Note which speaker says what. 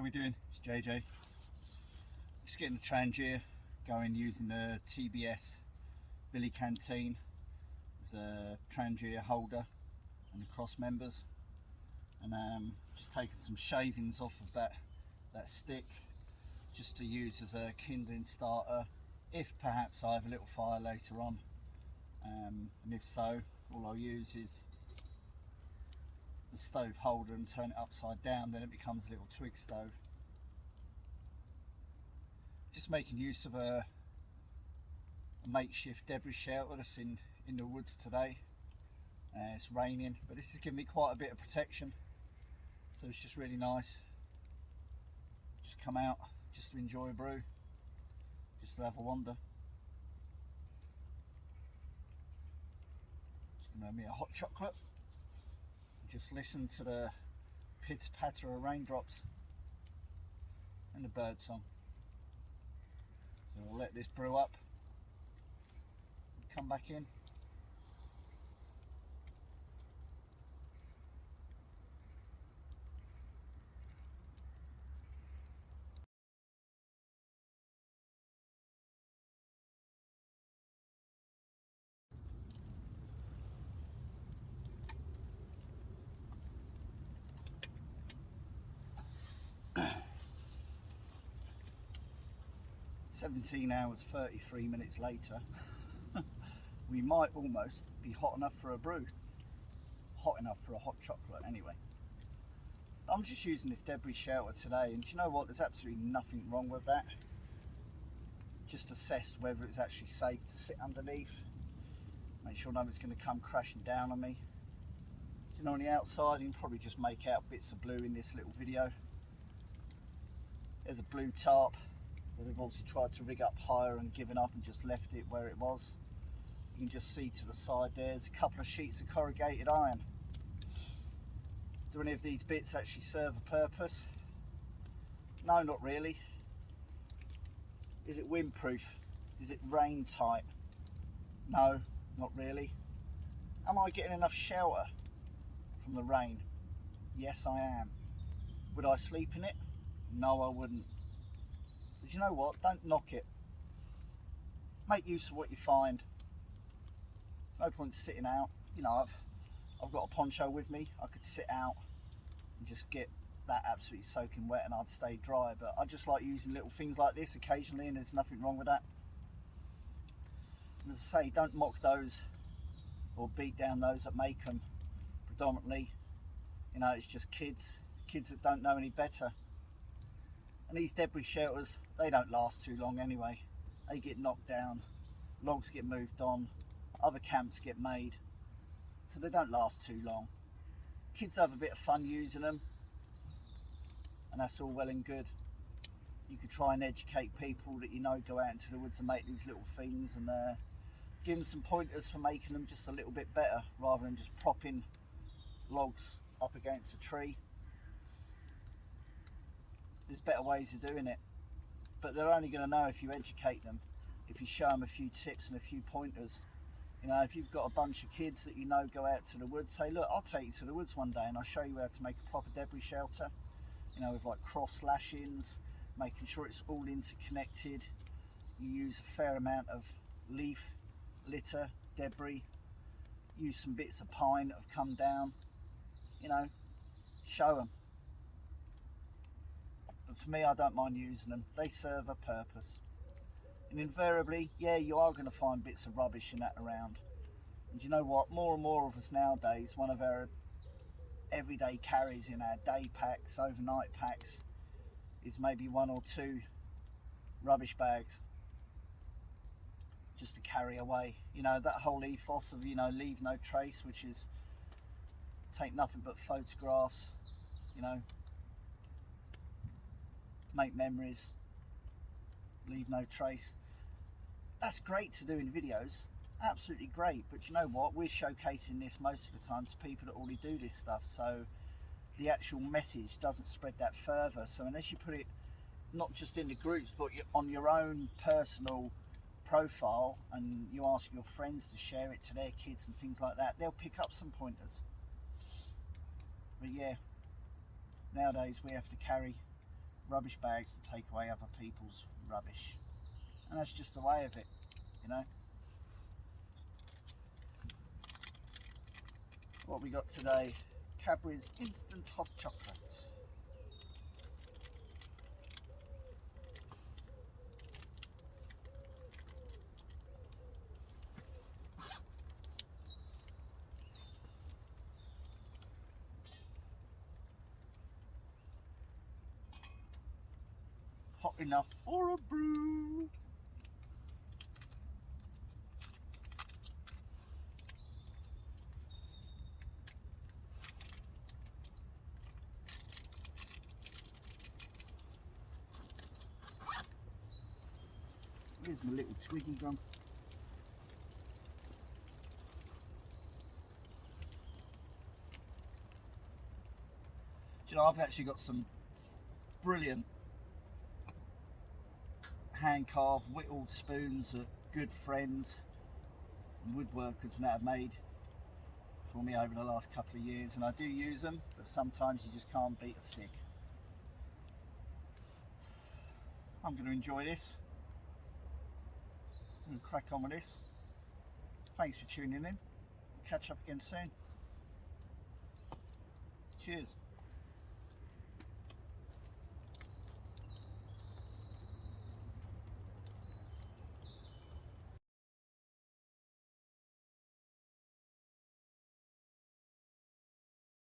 Speaker 1: How we doing? It's JJ. Just getting the Trangia going using the TBS Billy Canteen with the Trangia holder and the cross members, and just taking some shavings off of that stick just to use as a kindling starter if perhaps I have a little fire later on, and if so, all I'll use is the stove holder and turn it upside down, then it becomes a little twig stove. Just making use of a makeshift debris shelter that's in the woods today. It's raining, but this is giving me quite a bit of protection, so it's just really nice. Just come out just to enjoy a brew, just to have a wander. Just gonna have me a hot chocolate. Just listen to the pitter patter of raindrops and the bird song. So we'll let this brew up, come back in. $17 33 minutes later, we might almost be hot enough for a brew. Hot enough for a hot chocolate anyway. I'm just using this debris shelter today, and do you know what? There's absolutely nothing wrong with that. Just assessed whether it's actually safe to sit underneath. Make sure nothing's going to come crashing down on me. You know, on the outside you can probably just make out bits of blue in this little video. There's a blue tarp that they've obviously tried to rig up higher and given up and just left it where it was. You can just see to the side there's a couple of sheets of corrugated iron. Do any of these bits actually serve a purpose? No, not really. Is it windproof? Is it rain tight? No, not really. Am I getting enough shelter from the rain? Yes, I am. Would I sleep in it? No, I wouldn't. But you know what? Don't knock it. Make use of what you find. There's no point sitting out. You know, I've got a poncho with me. I could sit out and just get that absolutely soaking wet and I'd stay dry. But I just like using little things like this occasionally, and there's nothing wrong with that. And as I say, don't mock those or beat down those that make them. Predominantly, you know, it's just kids that don't know any better. And these debris shelters, they don't last too long anyway. They get knocked down, logs get moved on, other camps get made, so they don't last too long. Kids have a bit of fun using them, and that's all well and good. You could try and educate people that you know go out into the woods and make these little things, and give them some pointers for making them just a little bit better, rather than just propping logs up against a tree. There's better ways of doing it, but they're only going to know if you educate them, if you show them a few tips and a few pointers. You know, if you've got a bunch of kids that you know go out to the woods, say, look, I'll take you to the woods one day and I'll show you how to make a proper debris shelter, you know, with like cross lashings, making sure it's all interconnected. You use a fair amount of leaf litter, debris, use some bits of pine that have come down, you know, show them. But for me, I don't mind using them. They serve a purpose. And invariably, yeah, you are going to find bits of rubbish and that around. And you know what? More and more of us nowadays, one of our everyday carries in our day packs, overnight packs, is maybe 1 or 2 rubbish bags just to carry away. You know, that whole ethos of, you know, leave no trace, which is take nothing but photographs, you know, make memories, leave no trace. That's great to do in videos, absolutely great, but you know what, we're showcasing this most of the time to people that already do this stuff, so the actual message doesn't spread that further. So unless you put it not just in the groups but on your own personal profile and you ask your friends to share it to their kids and things like that, they'll pick up some pointers. But yeah, nowadays we have to carry rubbish bags to take away other people's rubbish, and that's just the way of it, you know. What we got today? Cadbury's instant hot chocolate. Hot enough for a brew. Where's my little Twiggy gone? Do you know, I've actually got some brilliant hand carved whittled spoons that good friends and woodworkers and that have made for me over the last couple of years, and I do use them, but sometimes you just can't beat a stick. I'm going to enjoy this. I'm going to crack on with this. Thanks for tuning in. We'll catch up again soon. Cheers.